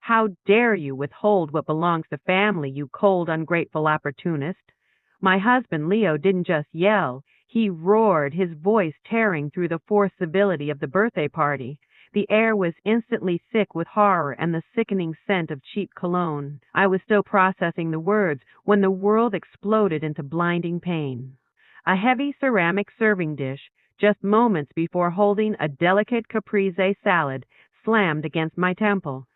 How dare you withhold what belongs to family, you cold, ungrateful opportunist? My husband, Leo, didn't just yell. He roared, his voice tearing through the forced civility of the birthday party. The air was instantly thick with horror and the sickening scent of cheap cologne. I was still processing the words when the world exploded into blinding pain. A heavy ceramic serving dish, just moments before holding a delicate caprese salad, slammed against my temple.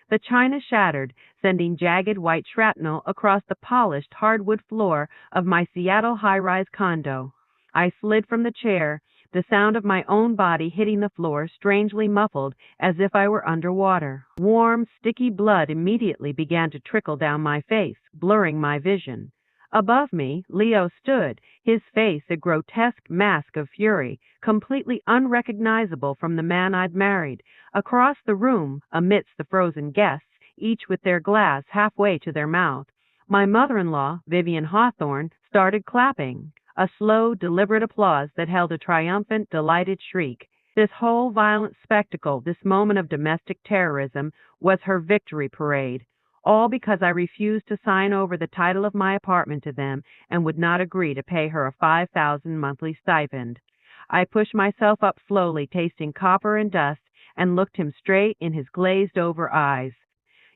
The china shattered, sending jagged white shrapnel across the polished hardwood floor of my Seattle high-rise condo. I slid from the chair, the sound of my own body hitting the floor strangely muffled as if I were underwater. Warm, sticky blood immediately began to trickle down my face, blurring my vision. Above me, Leo stood, his face a grotesque mask of fury, completely unrecognizable from the man I'd married. Across the room, amidst the frozen guests, each with their glass halfway to their mouth, my mother-in-law, Vivian Hawthorne, started clapping, a slow, deliberate applause that held a triumphant, delighted shriek. This whole violent spectacle, this moment of domestic terrorism, was her victory parade. All because I refused to sign over the title of my apartment to them and would not agree to pay her a $5,000 monthly stipend. I pushed myself up slowly, tasting copper and dust, and looked him straight in his glazed-over eyes.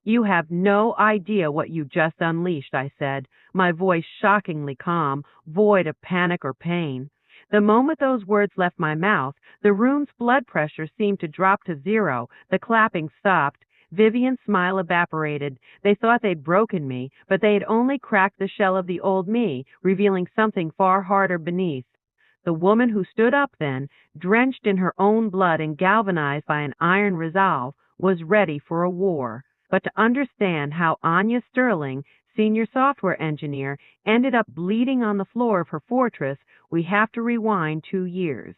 "You have no idea what you just unleashed," I said, my voice shockingly calm, void of panic or pain. The moment those words left my mouth, the room's blood pressure seemed to drop to zero, the clapping stopped. Vivian's smile evaporated. They thought they'd broken me, but they had only cracked the shell of the old me, revealing something far harder beneath. The woman who stood up then, drenched in her own blood and galvanized by an iron resolve, was ready for a war. But to understand how Anya Sterling, senior software engineer, ended up bleeding on the floor of her fortress, we have to rewind 2 years.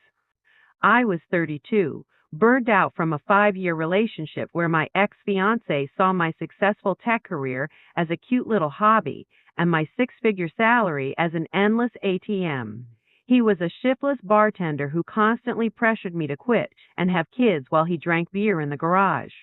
I was 32. Burned out from a 5-year relationship where my ex-fiancé saw my successful tech career as a cute little hobby and my 6-figure salary as an endless ATM. He was a shiftless bartender who constantly pressured me to quit and have kids while he drank beer in the garage.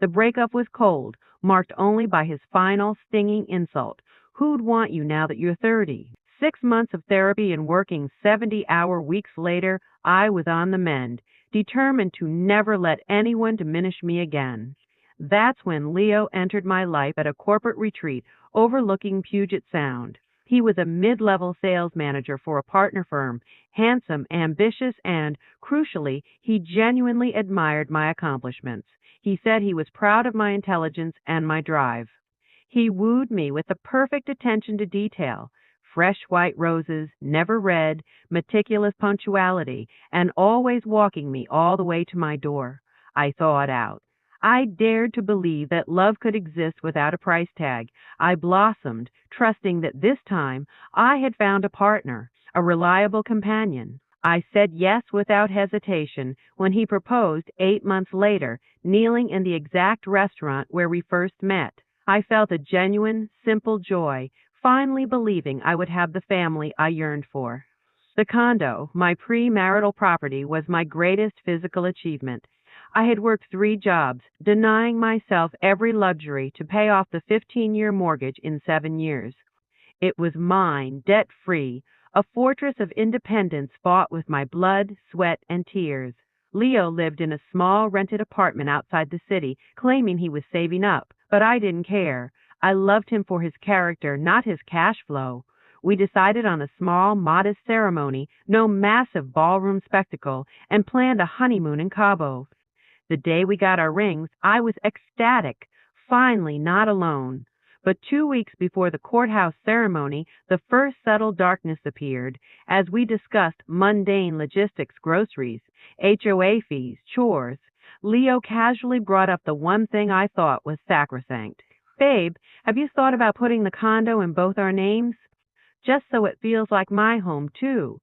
The breakup was cold, marked only by his final, stinging insult. "Who'd want you now that you're 30?" 6 months of therapy and working 70-hour weeks later, I was on the mend, determined to never let anyone diminish me again. That's when Leo entered my life at a corporate retreat overlooking Puget Sound. He was a mid-level sales manager for a partner firm, handsome, ambitious, and, crucially, he genuinely admired my accomplishments. He said he was proud of my intelligence and my drive. He wooed me with the perfect attention to detail. Fresh white roses, never red, meticulous punctuality, and always walking me all the way to my door. I thawed out. I dared to believe that love could exist without a price tag. I blossomed, trusting that this time I had found a partner, a reliable companion. I said yes without hesitation when he proposed 8 months later, kneeling in the exact restaurant where we first met. I felt a genuine, simple joy, finally believing I would have the family I yearned for. The condo, my premarital property, was my greatest physical achievement. I had worked 3 jobs, denying myself every luxury to pay off the 15-year mortgage in 7 years. It was mine, debt-free, a fortress of independence bought with my blood, sweat, and tears. Leo lived in a small rented apartment outside the city, claiming he was saving up, but I didn't care. I loved him for his character, not his cash flow. We decided on a small, modest ceremony, no massive ballroom spectacle, and planned a honeymoon in Cabo. The day we got our rings, I was ecstatic, finally not alone. But 2 weeks before the courthouse ceremony, the first subtle darkness appeared as we discussed mundane logistics, groceries, HOA fees, chores. Leo casually brought up the one thing I thought was sacrosanct. "Babe, have you thought about putting the condo in both our names? Just so it feels like my home, too."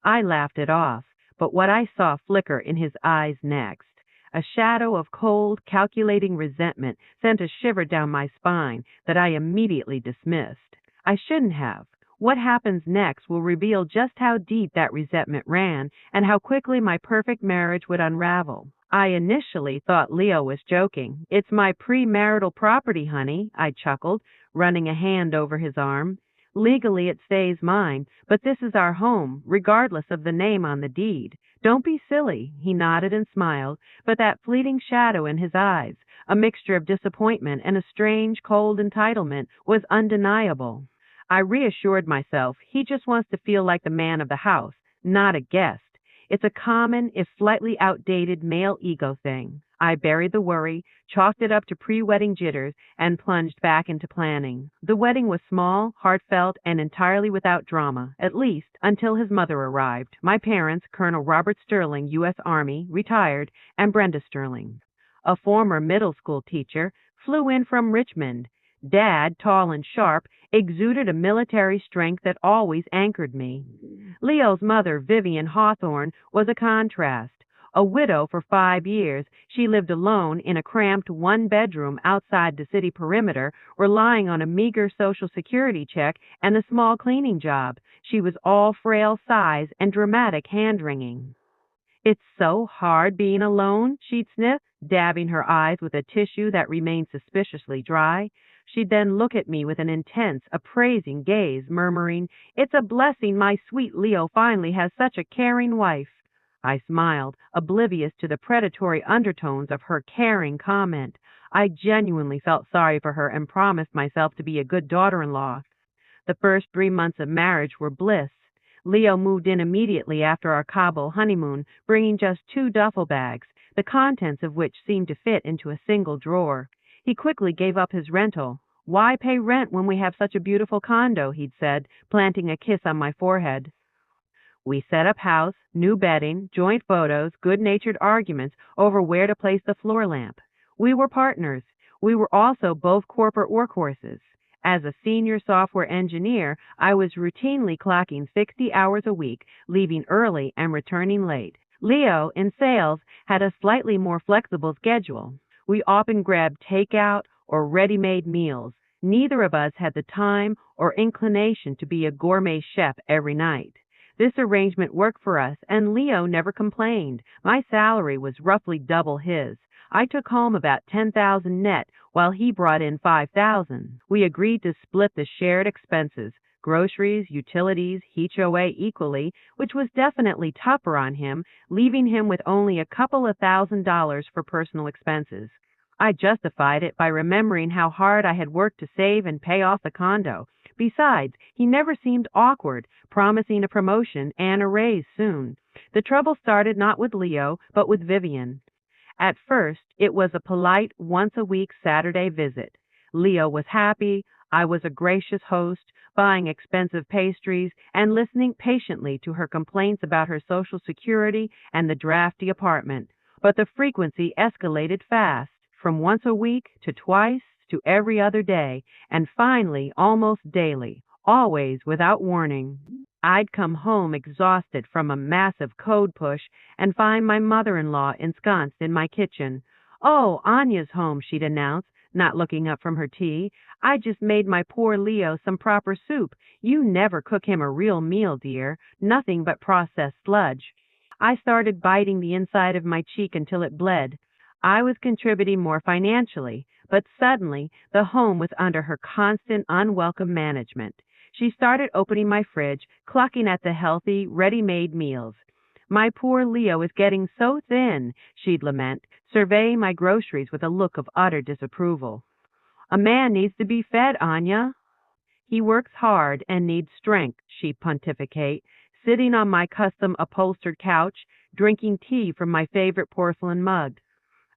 I laughed it off, but what I saw flicker in his eyes next, a shadow of cold, calculating resentment, sent a shiver down my spine that I immediately dismissed. I shouldn't have. What happens next will reveal just how deep that resentment ran and how quickly my perfect marriage would unravel. I initially thought Leo was joking. It's my premarital property, honey, I chuckled, running a hand over his arm. Legally it stays mine, but this is our home, regardless of the name on the deed. Don't be silly, he nodded and smiled, but that fleeting shadow in his eyes, a mixture of disappointment and a strange, cold entitlement, was undeniable. I reassured myself he just wants to feel like the man of the house, not a guest. It's a common, if slightly outdated, male ego thing. I buried the worry, chalked it up to pre-wedding jitters, and plunged back into planning. The wedding was small, heartfelt, and entirely without drama, at least until his mother arrived. My parents, Colonel Robert Sterling, U.S. Army, retired, and Brenda Sterling, a former middle school teacher, flew in from Richmond. Dad, tall and sharp, exuded a military strength that always anchored me. Leo's mother, Vivian Hawthorne, was a contrast. A widow for 5 years, she lived alone in a cramped one-bedroom outside the city perimeter, relying on a meager Social Security check and a small cleaning job. She was all frail sighs and dramatic hand-wringing. "It's so hard being alone," she'd sniff, dabbing her eyes with a tissue that remained suspiciously dry. She'd then look at me with an intense, appraising gaze, murmuring, "It's a blessing my sweet Leo finally has such a caring wife." I smiled, oblivious to the predatory undertones of her caring comment. I genuinely felt sorry for her and promised myself to be a good daughter-in-law. The first 3 months of marriage were bliss. Leo moved in immediately after our Cabo honeymoon, bringing just 2 duffel bags, the contents of which seemed to fit into a single drawer. He quickly gave up his rental. "Why pay rent when we have such a beautiful condo?" he'd said, planting a kiss on my forehead. We set up house, new bedding, joint photos, good-natured arguments over where to place the floor lamp. We were partners. We were also both corporate workhorses. As a senior software engineer, I was routinely clocking 60 hours a week, leaving early and returning late. Leo, in sales, had a slightly more flexible schedule. We often grabbed takeout or ready-made meals. Neither of us had the time or inclination to be a gourmet chef every night. This arrangement worked for us, and Leo never complained. My salary was roughly double his. I took home about 10,000 net, while he brought in 5,000. We agreed to split the shared expenses, groceries, utilities, HOA equally, which was definitely tougher on him, leaving him with only a couple of $1,000s for personal expenses. I justified it by remembering how hard I had worked to save and pay off the condo. Besides, he never seemed awkward, promising a promotion and a raise soon. The trouble started not with Leo, but with Vivian. At first, it was a polite once-a-week Saturday visit. Leo was happy, I was a gracious host, buying expensive pastries and listening patiently to her complaints about her Social Security and the drafty apartment. But the frequency escalated fast, from once a week to twice to every other day, and finally almost daily, always without warning. I'd come home exhausted from a massive code push and find my mother-in-law ensconced in my kitchen. "Oh, Anya's home," she'd announce, not looking up from her tea. "I just made my poor Leo some proper soup. You never cook him a real meal, dear. Nothing but processed sludge." I started biting the inside of my cheek until it bled. I was contributing more financially, but suddenly the home was under her constant, unwelcome management. She started opening my fridge, clucking at the healthy, ready-made meals. "My poor Leo is getting so thin," she'd lament, surveying my groceries with a look of utter disapproval. "A man needs to be fed, Anya." "He works hard and needs strength," she'd pontificate, sitting on my custom-upholstered couch, drinking tea from my favorite porcelain mug.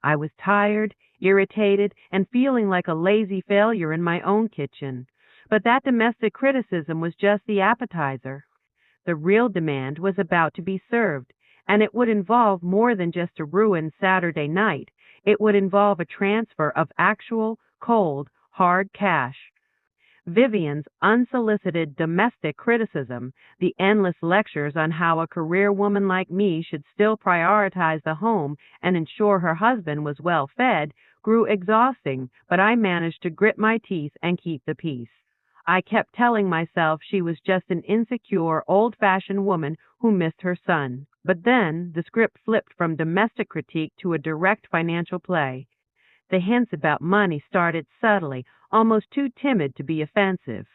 I was tired, irritated, and feeling like a lazy failure in my own kitchen. But that domestic criticism was just the appetizer. The real demand was about to be served, and it would involve more than just a ruined Saturday night. It would involve a transfer of actual, cold, hard cash. Vivian's unsolicited domestic criticism, the endless lectures on how a career woman like me should still prioritize the home and ensure her husband was well fed, grew exhausting, but I managed to grit my teeth and keep the peace. I kept telling myself she was just an insecure, old-fashioned woman who missed her son. But then the script flipped from domestic critique to a direct financial play. The hints about money started subtly, almost too timid to be offensive.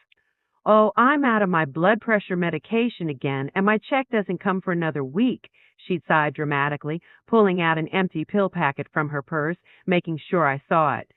Oh, I'm out of my blood pressure medication again, and my check doesn't come for another week, she sighed dramatically, pulling out an empty pill packet from her purse, making sure I saw it.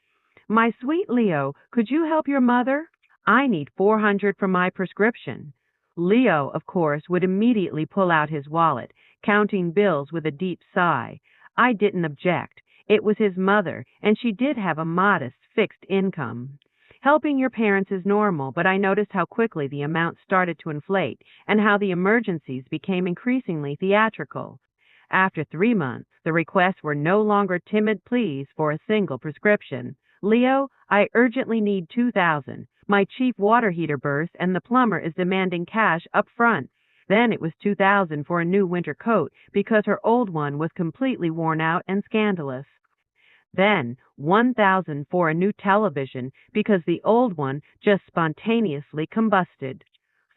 My sweet Leo, could you help your mother? I need 400 for my prescription. Leo, of course, would immediately pull out his wallet, counting bills with a deep sigh. I didn't object. It was his mother, and she did have a modest fixed income. Helping your parents is normal, but I noticed how quickly the amount started to inflate and how the emergencies became increasingly theatrical. After 3 months, the requests were no longer timid pleas for a single prescription. Leo, I urgently need 2,000. My cheap water heater burst and the plumber is demanding cash up front. Then it was 2,000 for a new winter coat because her old one was completely worn out and scandalous. Then 1,000 for a new television because the old one just spontaneously combusted.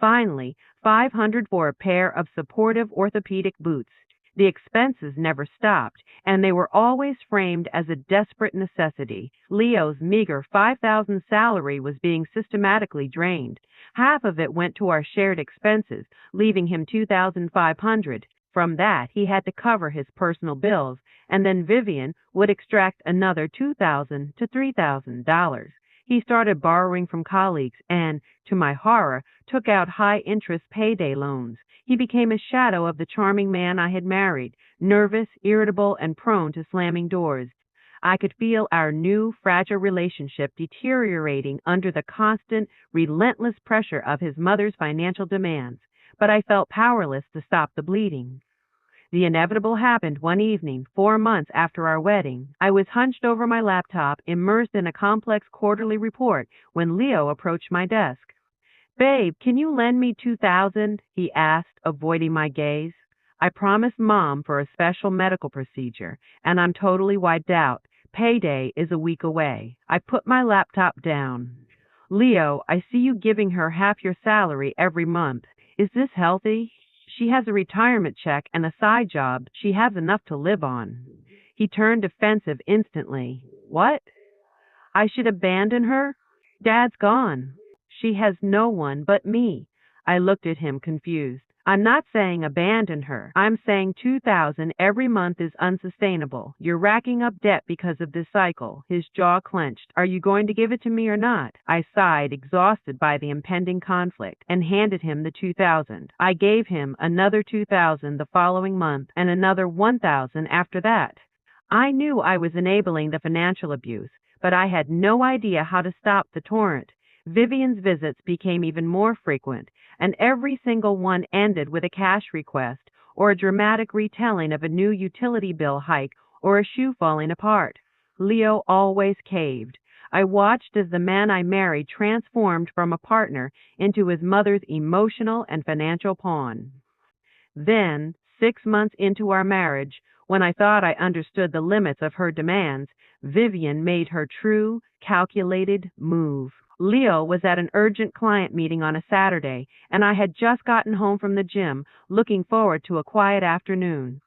Finally, 500 for a pair of supportive orthopedic boots. The expenses never stopped, and they were always framed as a desperate necessity. Leo's meager 5,000 salary was being systematically drained. Half of it went to our shared expenses, leaving him 2,500. From that, he had to cover his personal bills, and then Vivian would extract another $2,000 to $3,000. He started borrowing from colleagues and, to my horror, took out high-interest payday loans. He became a shadow of the charming man I had married, nervous, irritable, and prone to slamming doors. I could feel our new, fragile relationship deteriorating under the constant, relentless pressure of his mother's financial demands, but I felt powerless to stop the bleeding. The inevitable happened one evening, 4 months after our wedding. I was hunched over my laptop, immersed in a complex quarterly report, when Leo approached my desk. Babe, can you lend me 2,000? He asked, avoiding my gaze. I promised Mom for a special medical procedure, and I'm totally wiped out. Payday is a week away. I put my laptop down. Leo, I see you giving her half your salary every month. Is this healthy? She has a retirement check and a side job. She has enough to live on. He turned defensive instantly. What? I should abandon her? Dad's gone. She has no one but me. I looked at him confused. I'm not saying abandon her. I'm saying 2,000 every month is unsustainable. You're racking up debt because of this cycle. His jaw clenched. Are you going to give it to me or not? I sighed, exhausted by the impending conflict, and handed him the 2,000. I gave him another 2,000 the following month and another 1,000 after that. I knew I was enabling the financial abuse, but I had no idea how to stop the torrent. Vivian's visits became even more frequent, and every single one ended with a cash request or a dramatic retelling of a new utility bill hike or a shoe falling apart. Leo always caved. I watched as the man I married transformed from a partner into his mother's emotional and financial pawn. Then, 6 months into our marriage, when I thought I understood the limits of her demands, Vivian made her true, calculated move. Leo was at an urgent client meeting on a Saturday, and I had just gotten home from the gym, looking forward to a quiet afternoon.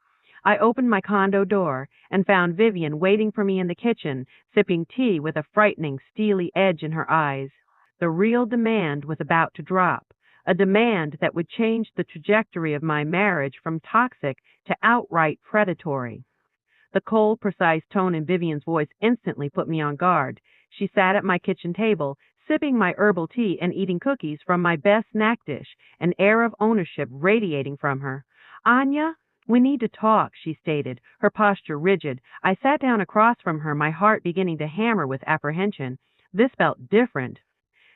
I opened my condo door and found Vivian waiting for me in the kitchen, sipping tea with a frightening, steely edge in her eyes. The real demand was about to drop, a demand that would change the trajectory of my marriage from toxic to outright predatory. The cold, precise tone in Vivian's voice instantly put me on guard. She sat at my kitchen table, sipping my herbal tea and eating cookies from my best snack dish, an air of ownership radiating from her. Anya, we need to talk, she stated, her posture rigid. I sat down across from her, my heart beginning to hammer with apprehension. This felt different.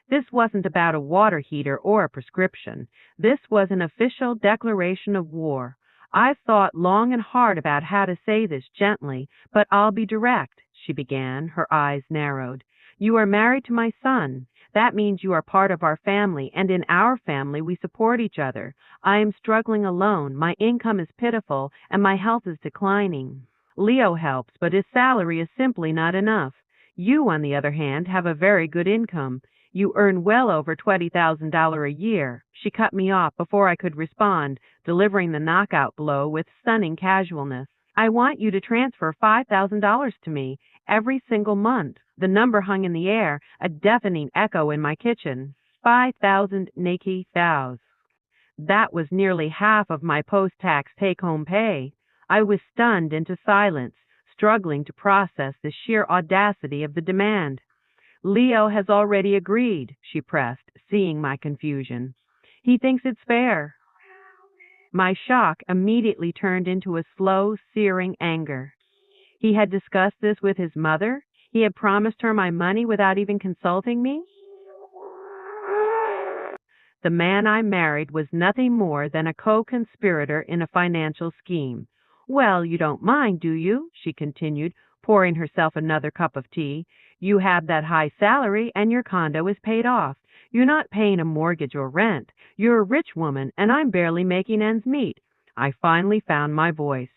This wasn't about a water heater or a prescription. This was an official declaration of war. I've thought long and hard about how to say this gently, but I'll be direct, she began, her eyes narrowed. You are married to my son. That means you are part of our family, and in our family we support each other. I am struggling alone. My income is pitiful, and my health is declining. Leo helps, but his salary is simply not enough. You, on the other hand, have a very good income. You earn well over $20,000 a year. She cut me off before I could respond, delivering the knockout blow with stunning casualness. I want you to transfer $5,000 to me every single month. The number hung in the air, a deafening echo in my kitchen. 5,000 Nike thous. That was nearly half of my post-tax take-home pay. I was stunned into silence, struggling to process the sheer audacity of the demand. Leo has already agreed, she pressed, seeing my confusion. He thinks it's fair. My shock immediately turned into a slow, searing anger. He had discussed this with his mother? He had promised her my money without even consulting me? The man I married was nothing more than a co-conspirator in a financial scheme. Well, you don't mind, do you? She continued, pouring herself another cup of tea. You have that high salary and your condo is paid off. You're not paying a mortgage or rent. You're a rich woman and I'm barely making ends meet. I finally found my voice.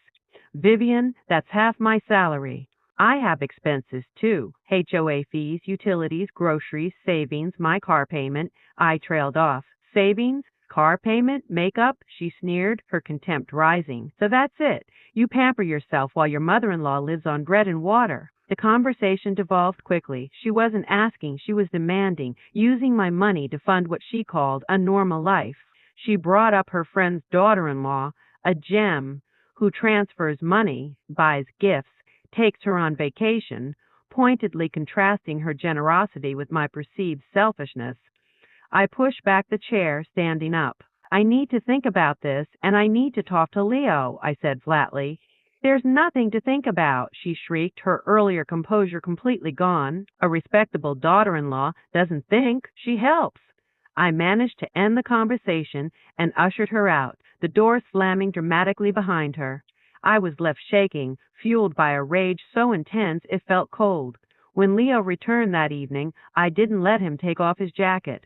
Vivian, that's half my salary. I have expenses too. HOA fees, utilities, groceries, savings, my car payment. I trailed off. Savings? Car payment? Makeup? She sneered, her contempt rising. So that's it. You pamper yourself while your mother-in-law lives on bread and water. The conversation devolved quickly. She wasn't asking, she was demanding, using my money to fund what she called a normal life. She brought up her friend's daughter-in-law, a gem, who transfers money, buys gifts, takes her on vacation, pointedly contrasting her generosity with my perceived selfishness. I pushed back the chair, standing up. I need to think about this, and I need to talk to Leo, I said flatly. There's nothing to think about, she shrieked, her earlier composure completely gone. A respectable daughter-in-law doesn't think, she helps. I managed to end the conversation and ushered her out, the door slamming dramatically behind her. I was left shaking, fueled by a rage so intense it felt cold. When Leo returned that evening, I didn't let him take off his jacket.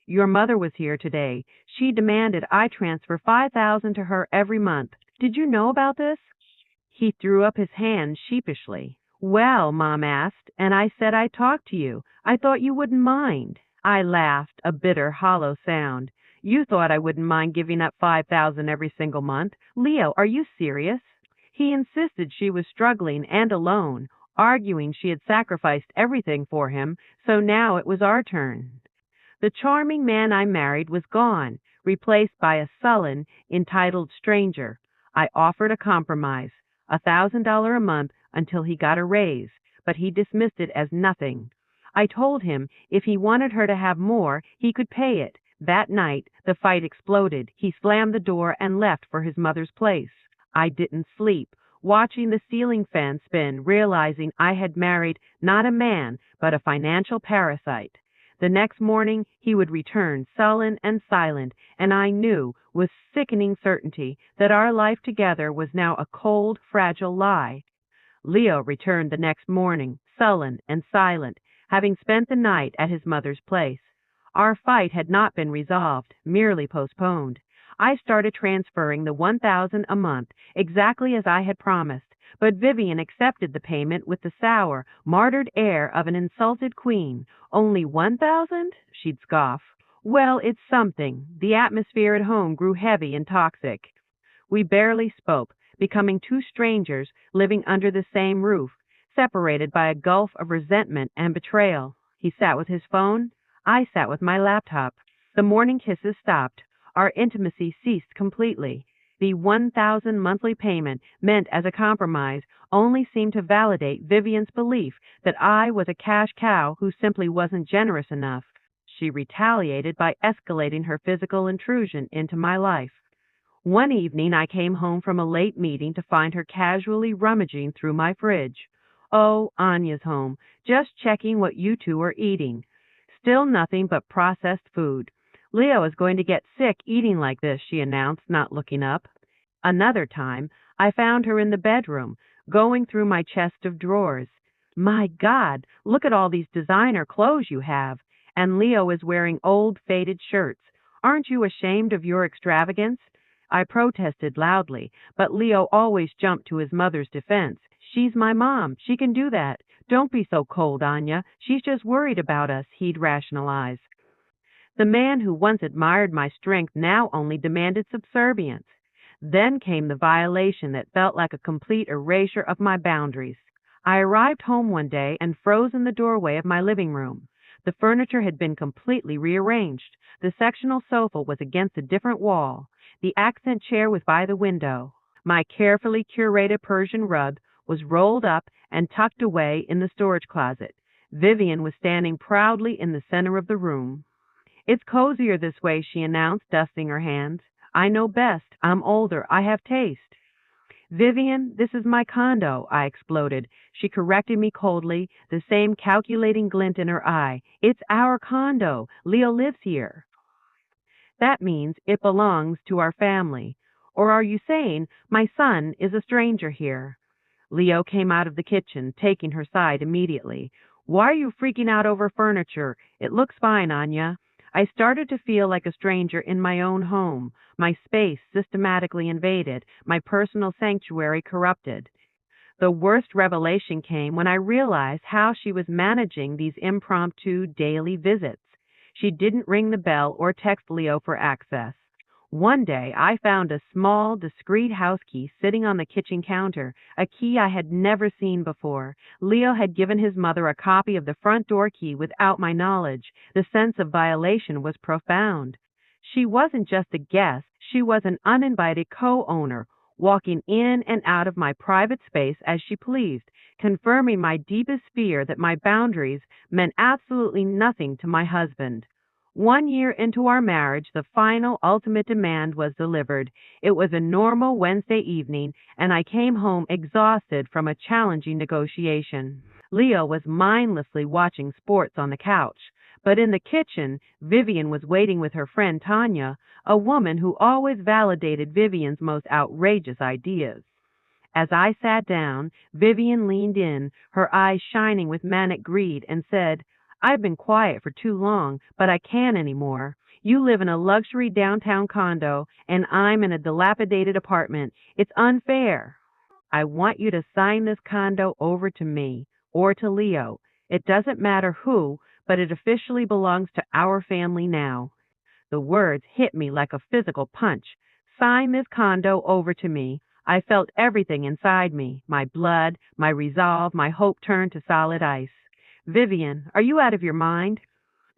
Your mother was here today. She demanded I transfer $5,000 to her every month. Did you know about this? He threw up his hands sheepishly. Well, Mom asked, and I said I'd talk to you. I thought you wouldn't mind. I laughed, a bitter, hollow sound. You thought I wouldn't mind giving up $5,000 every single month. Leo, are you serious? He insisted she was struggling and alone, arguing she had sacrificed everything for him, so now it was our turn. The charming man I married was gone, replaced by a sullen, entitled stranger. I offered a compromise, $1,000 a month until he got a raise, but he dismissed it as nothing. I told him if he wanted her to have more, he could pay it. That night, the fight exploded. He slammed the door and left for his mother's place. I didn't sleep, watching the ceiling fan spin, realizing I had married not a man, but a financial parasite. The next morning, he would return sullen and silent, and I knew with sickening certainty that our life together was now a cold, fragile lie. Leo returned the next morning, sullen and silent, having spent the night at his mother's place. Our fight had not been resolved, merely postponed. I started transferring the $1,000 a month, exactly as I had promised, but Vivian accepted the payment with the sour, martyred air of an insulted queen. Only $1,000? She'd scoff. Well, it's something. The atmosphere at home grew heavy and toxic. We barely spoke, becoming two strangers living under the same roof, separated by a gulf of resentment and betrayal. He sat with his phone. I sat with my laptop. The morning kisses stopped. Our intimacy ceased completely. The $1,000 monthly payment meant as a compromise only seemed to validate Vivian's belief that I was a cash cow who simply wasn't generous enough. She retaliated by escalating her physical intrusion into my life. One evening I came home from a late meeting to find her casually rummaging through my fridge. Oh, Anya's home, just checking what you two are eating. Still nothing but processed food. Leo is going to get sick eating like this, she announced, not looking up. Another time, I found her in the bedroom, going through my chest of drawers. My God, look at all these designer clothes you have. And Leo is wearing old, faded shirts. Aren't you ashamed of your extravagance? I protested loudly, but Leo always jumped to his mother's defense. She's my mom. She can do that. Don't be so cold, Anya. She's just worried about us, he'd rationalize. The man who once admired my strength now only demanded subservience. Then came the violation that felt like a complete erasure of my boundaries. I arrived home one day and froze in the doorway of my living room. The furniture had been completely rearranged. The sectional sofa was against a different wall. The accent chair was by the window. My carefully curated Persian rug was rolled up and tucked away in the storage closet. Vivian was standing proudly in the center of the room. It's cozier this way, she announced, dusting her hands. I know best. I'm older. I have taste. Vivian, this is my condo, I exploded. She corrected me coldly, the same calculating glint in her eye. It's our condo. Leo lives here. That means it belongs to our family. Or are you saying my son is a stranger here? Leo came out of the kitchen, taking her side immediately. Why are you freaking out over furniture? It looks fine, Anya. I started to feel like a stranger in my own home, my space systematically invaded, my personal sanctuary corrupted. The worst revelation came when I realized how she was managing these impromptu daily visits. She didn't ring the bell or text Leo for access. One day I found a small, discreet house key sitting on the kitchen counter, a key I had never seen before. Leo had given his mother a copy of the front door key without my knowledge. The sense of violation was profound. She wasn't just a guest, she was an uninvited co-owner, walking in and out of my private space as she pleased, confirming my deepest fear that my boundaries meant absolutely nothing to my husband. 1 year into our marriage, the final, ultimate demand was delivered. It was a normal Wednesday evening, and I came home exhausted from a challenging negotiation. Leo was mindlessly watching sports on the couch, but in the kitchen, Vivian was waiting with her friend Tanya, a woman who always validated Vivian's most outrageous ideas. As I sat down, Vivian leaned in, her eyes shining with manic greed, and said, I've been quiet for too long, but I can't anymore. You live in a luxury downtown condo, and I'm in a dilapidated apartment. It's unfair. I want you to sign this condo over to me, or to Leo. It doesn't matter who, but it officially belongs to our family now. The words hit me like a physical punch. Sign this condo over to me. I felt everything inside me, my blood, my resolve, my hope turned to solid ice. Vivian, are you out of your mind?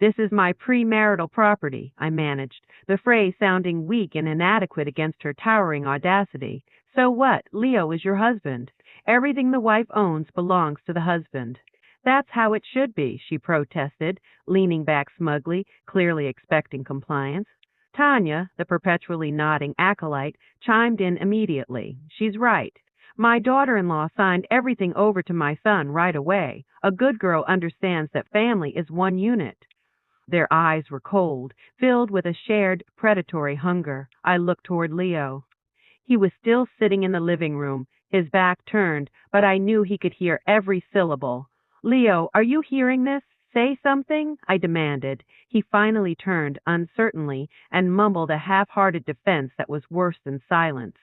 This is my premarital property, I managed, the phrase sounding weak and inadequate against her towering audacity. So what? Leo is your husband. Everything the wife owns belongs to the husband. That's how it should be, she protested, leaning back smugly, clearly expecting compliance. Tanya, the perpetually nodding acolyte, chimed in immediately. She's right. My daughter-in-law signed everything over to my son right away. A good girl understands that family is one unit. Their eyes were cold, filled with a shared predatory hunger. I looked toward Leo. He was still sitting in the living room, his back turned, but I knew he could hear every syllable. Leo, are you hearing this? Say something, I demanded. He finally turned uncertainly and mumbled a half-hearted defense that was worse than silence.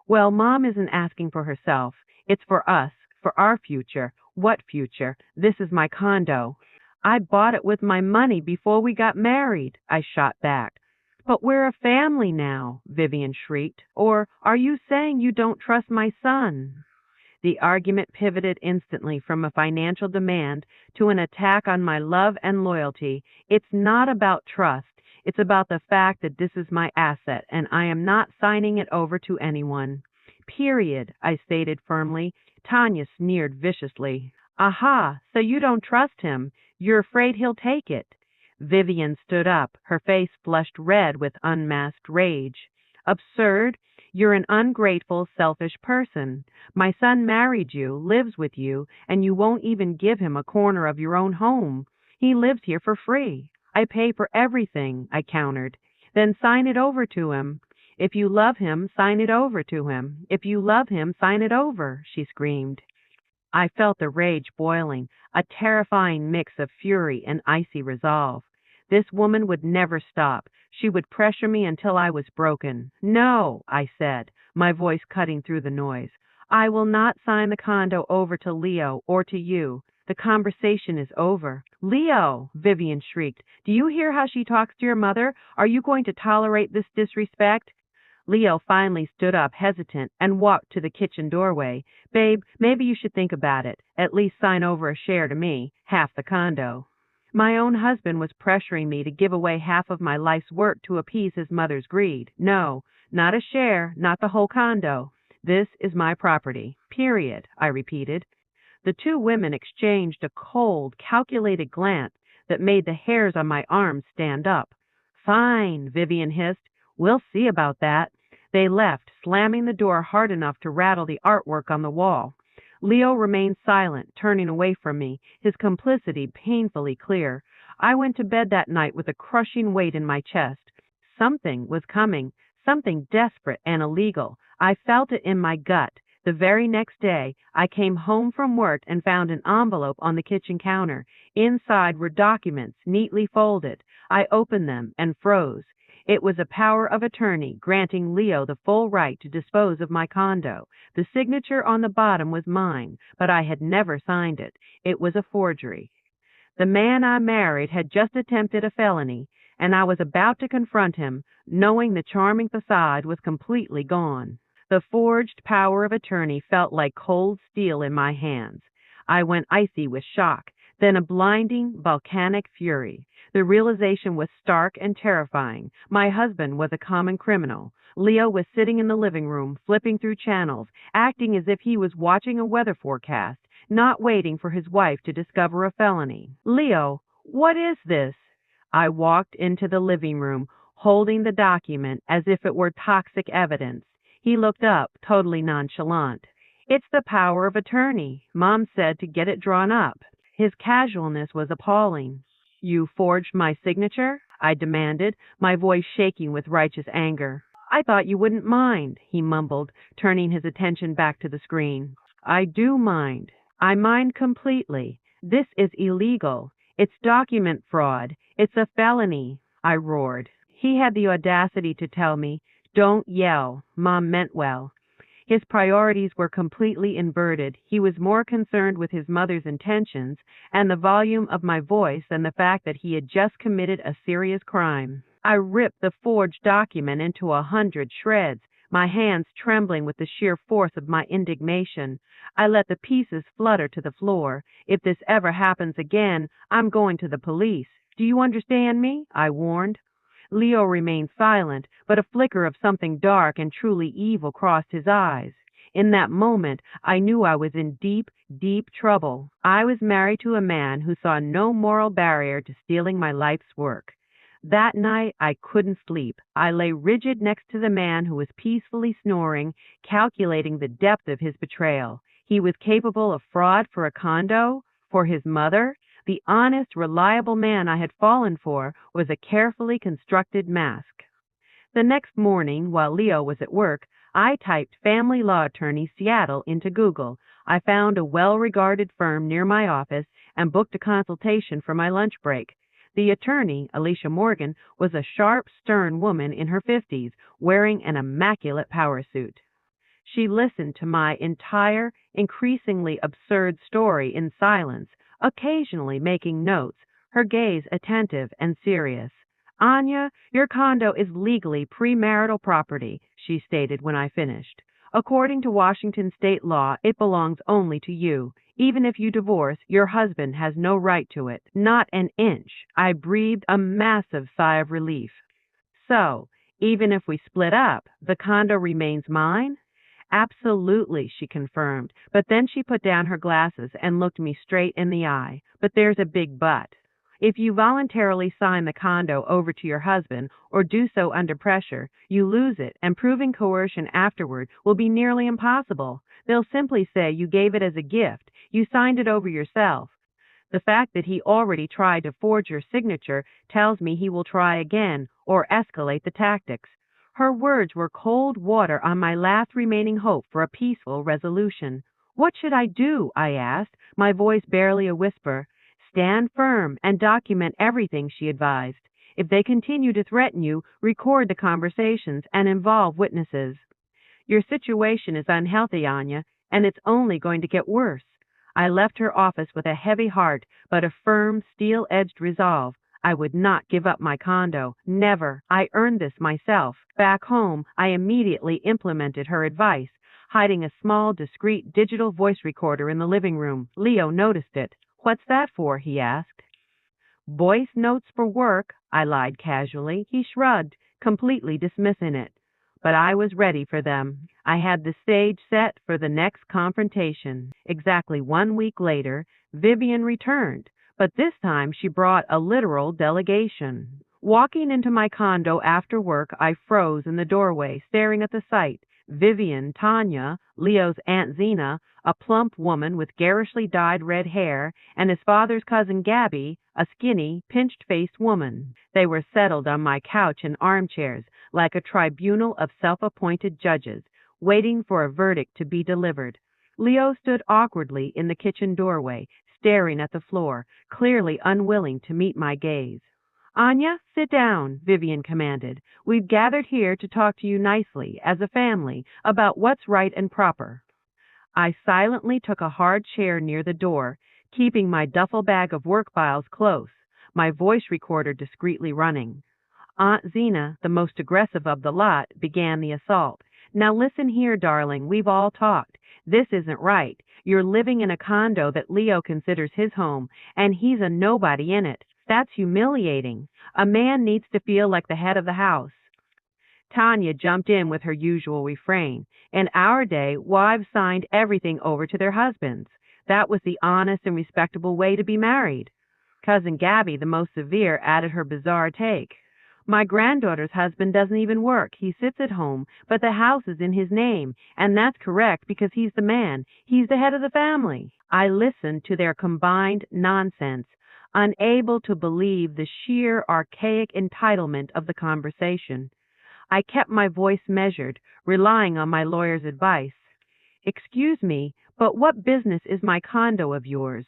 Well, Mom isn't asking for herself. It's for us, for our future. What future? This is my condo. I bought it with my money before we got married, I shot back. But we're a family now, Vivian shrieked. Or are you saying you don't trust my son? The argument pivoted instantly from a financial demand to an attack on my love and loyalty. It's not about trust. It's about the fact that this is my asset, and I am not signing it over to anyone. Period, I stated firmly. Tanya sneered viciously. Aha, so you don't trust him. You're afraid he'll take it. Vivian stood up, her face flushed red with unmasked rage. Absurd. You're an ungrateful, selfish person. My son married you, lives with you, and you won't even give him a corner of your own home. He lives here for free. I pay for everything, I countered. Then sign it over to him. If you love him, sign it over to him. If you love him, sign it over, she screamed. I felt the rage boiling, a terrifying mix of fury and icy resolve. This woman would never stop. She would pressure me until I was broken. No, I said, my voice cutting through the noise. I will not sign the condo over to Leo or to you. The conversation is over. Leo, Vivian shrieked. Do you hear how she talks to your mother? Are you going to tolerate this disrespect? Leo finally stood up, hesitant, and walked to the kitchen doorway. Babe, maybe you should think about it. At least sign over a share to me, half the condo. My own husband was pressuring me to give away half of my life's work to appease his mother's greed. No, not a share, not the whole condo. This is my property. Period, I repeated. The two women exchanged a cold, calculated glance that made the hairs on my arms stand up. Fine, Vivian hissed. We'll see about that. They left, slamming the door hard enough to rattle the artwork on the wall. Leo remained silent, turning away from me, his complicity painfully clear. I went to bed that night with a crushing weight in my chest. Something was coming, something desperate and illegal. I felt it in my gut. The very next day, I came home from work and found an envelope on the kitchen counter. Inside were documents, neatly folded. I opened them and froze. It was a power of attorney granting Leo the full right to dispose of my condo. The signature on the bottom was mine, but I had never signed it. It was a forgery. The man I married had just attempted a felony, and I was about to confront him, knowing the charming facade was completely gone. The forged power of attorney felt like cold steel in my hands. I went icy with shock, then a blinding, volcanic fury. The realization was stark and terrifying. My husband was a common criminal. Leo was sitting in the living room, flipping through channels, acting as if he was watching a weather forecast, not waiting for his wife to discover a felony. Leo, what is this? I walked into the living room, holding the document as if it were toxic evidence. He looked up, totally nonchalant. It's the power of attorney. Mom said to get it drawn up. His casualness was appalling. You forged my signature? I demanded, my voice shaking with righteous anger. I thought you wouldn't mind, he mumbled, turning his attention back to the screen. I do mind. I mind completely. This is illegal. It's document fraud. It's a felony, I roared. He had the audacity to tell me, don't yell. Mom meant well. His priorities were completely inverted. He was more concerned with his mother's intentions and the volume of my voice than the fact that he had just committed a serious crime. I ripped the forged document into 100 shreds, my hands trembling with the sheer force of my indignation. I let the pieces flutter to the floor. If this ever happens again, I'm going to the police. Do you understand me? I warned. Leo remained silent, but a flicker of something dark and truly evil crossed his eyes. In that moment, I knew I was in deep, deep trouble. I was married to a man who saw no moral barrier to stealing my life's work. That night, I couldn't sleep. I lay rigid next to the man who was peacefully snoring, calculating the depth of his betrayal. He was capable of fraud for a condo, for his mother. The honest, reliable man I had fallen for was a carefully constructed mask. The next morning, while Leo was at work, I typed family law attorney Seattle into Google. I found a well-regarded firm near my office and booked a consultation for my lunch break. The attorney, Alicia Morgan, was a sharp, stern woman in her 50s, wearing an immaculate power suit. She listened to my entire, increasingly absurd story in silence, occasionally making notes, her gaze attentive and serious. Anya, your condo is legally premarital property, she stated when I finished. According to Washington state law, it belongs only to you. Even if you divorce, your husband has no right to it. Not an inch. I breathed a massive sigh of relief. So, even if we split up, the condo remains mine? Absolutely, she confirmed, but then she put down her glasses and looked me straight in the eye. But there's a big but. If you voluntarily sign the condo over to your husband or do so under pressure, you lose it, and proving coercion afterward will be nearly impossible. They'll simply say you gave it as a gift, you signed it over yourself. The fact that he already tried to forge your signature tells me he will try again or escalate the tactics. Her words were cold water on my last remaining hope for a peaceful resolution. What should I do? I asked, my voice barely a whisper. Stand firm and document everything, she advised. If they continue to threaten you, record the conversations and involve witnesses. Your situation is unhealthy, Anya, and it's only going to get worse. I left her office with a heavy heart, but a firm, steel-edged resolve. I would not give up my condo. Never. I earned this myself. Back home, I immediately implemented her advice, hiding a small, discreet digital voice recorder in the living room. Leo noticed it. "What's that for?" he asked. "Voice notes for work," I lied casually. He shrugged, completely dismissing it. But I was ready for them. I had the stage set for the next confrontation. Exactly 1 week later, Vivian returned, but this time she brought a literal delegation. Walking into my condo after work, I froze in the doorway, staring at the sight. Vivian, Tanya, Leo's Aunt Zena, a plump woman with garishly dyed red hair, and his father's cousin Gabby, a skinny, pinched-faced woman. They were settled on my couch in armchairs, like a tribunal of self-appointed judges, waiting for a verdict to be delivered. Leo stood awkwardly in the kitchen doorway, staring at the floor, clearly unwilling to meet my gaze. "Anya, sit down," Vivian commanded. "We've gathered here to talk to you nicely, as a family, about what's right and proper." I silently took a hard chair near the door, keeping my duffel bag of work files close, my voice recorder discreetly running. Aunt Zena, the most aggressive of the lot, began the assault. "Now listen here, darling, we've all talked. This isn't right. You're living in a condo that Leo considers his home, and he's a nobody in it. That's humiliating. A man needs to feel like the head of the house." Tanya jumped in with her usual refrain. "In our day, wives signed everything over to their husbands. That was the honest and respectable way to be married." Cousin Gabby, the most severe, added her bizarre take. "My granddaughter's husband doesn't even work. He sits at home, but the house is in his name, and that's correct because he's the man. He's the head of the family." I listened to their combined nonsense, unable to believe the sheer archaic entitlement of the conversation. I kept my voice measured, relying on my lawyer's advice. "Excuse me, but what business is my condo of yours?"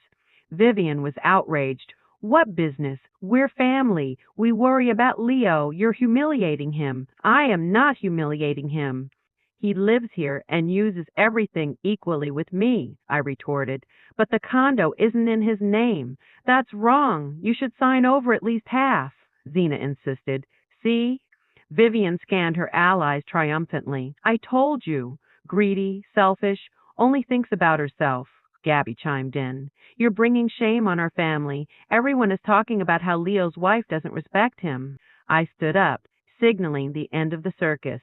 Vivian was outraged. "What business? We're family. We worry about Leo. You're humiliating him." "I am not humiliating him. He lives here and uses everything equally with me," I retorted. "But the condo isn't in his name. That's wrong. You should sign over at least half," Zena insisted. "See?" Vivian scanned her allies triumphantly. "I told you. Greedy, selfish, only thinks about herself," Gabby chimed in. "You're bringing shame on our family. Everyone is talking about how Leo's wife doesn't respect him." I stood up, signaling the end of the circus.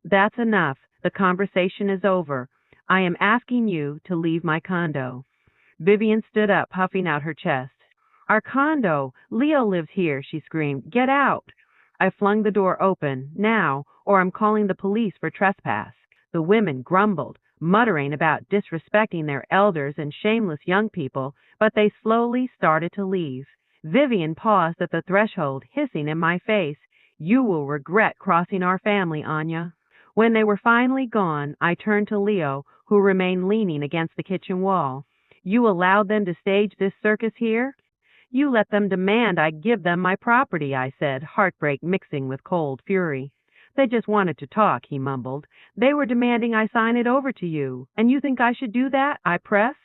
"That's enough. The conversation is over. I am asking you to leave my condo." Vivian stood up, puffing out her chest. "Our condo! Leo lives here," she screamed. "Get out!" I flung the door open. "Now, or I'm calling the police for trespass." The women grumbled, muttering about disrespecting their elders and shameless young people, but they slowly started to leave. Vivian paused at the threshold, hissing in my face, "You will regret crossing our family, Anya." When they were finally gone, I turned to Leo, who remained leaning against the kitchen wall. "You allowed them to stage this circus here?" "You let them demand I give them my property," I said, heartbreak mixing with cold fury. "They just wanted to talk," he mumbled. "They were demanding I sign it over to you. And you think I should do that?" I pressed.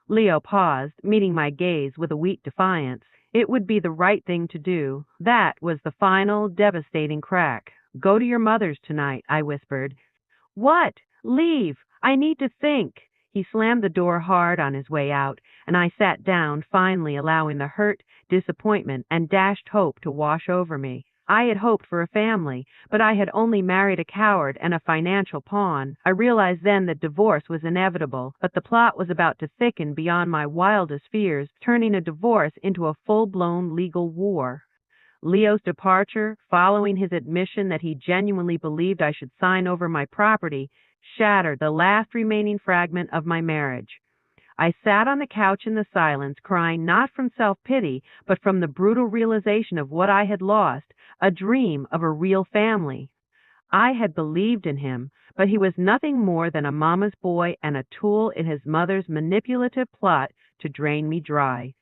Leo paused, meeting my gaze with a weak defiance. It would be the right thing to do. That was the final, devastating crack. "Go to your mother's tonight," I whispered. "What? Leave. I need to think." He slammed the door hard on his way out, and I sat down, finally allowing the hurt, disappointment, and dashed hope to wash over me. I had hoped for a family, but I had only married a coward and a financial pawn. I realized then that divorce was inevitable, but the plot was about to thicken beyond my wildest fears, turning a divorce into a full-blown legal war. Leo's departure, following his admission that he genuinely believed I should sign over my property, shattered the last remaining fragment of my marriage. I sat on the couch in the silence, crying not from self-pity, but from the brutal realization of what I had lost, a dream of a real family. I had believed in him, but he was nothing more than a mama's boy and a tool in his mother's manipulative plot to drain me dry.